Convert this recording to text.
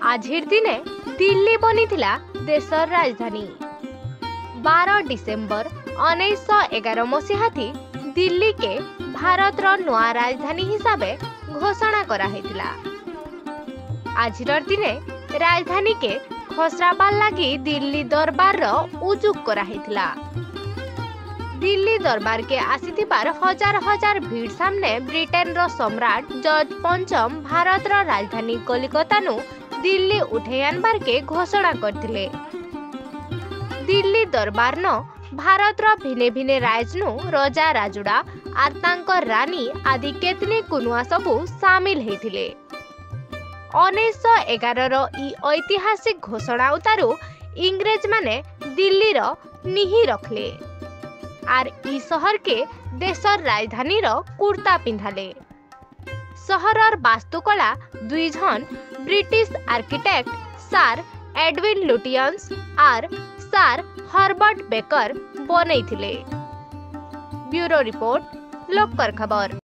आजिर दिने दिल्ली बनीथिला देशर राजधानी। 12 डिसेम्बर 1911 मसीहा थी दिल्ली के भारत रो नुआ राजधानी हिसाबे घोषणा करा हेतिला। आजिर दिने राजधानी के खसराबार लगी दिल्ली दरबार रो उजुक करा हेतिला। दिल्ली दरबार के आसीथिबार हजार हजार भीड़ सामने ब्रिटेन रो सम्राट जॉर्ज पंचम भारत रो राजधानी कलिकता नु दिल्ली उठे आनबार के घोषणा करथिले। दिल्ली दरबार न भारत रो भिने भिने राजनु राजा राजुड़ा आर तांकर रानी आदि केतने कुनुआ सबु शामिल हेथिले। 1911 रो ई ऐतिहासिक घोषणा उतारू इंग्रेज माने दिल्ली रो निही रखले आर ई शहर के देशर राजधानी रो कुर्ता पिंधाले। शहरर वास्तुकला दुई जन ब्रिटिश आर्किटेक्ट सार एडविन लुटियंस आर सार हर्बर्ट बेकर बनैथिले। ब्यूरो रिपोर्ट लोकर खबर।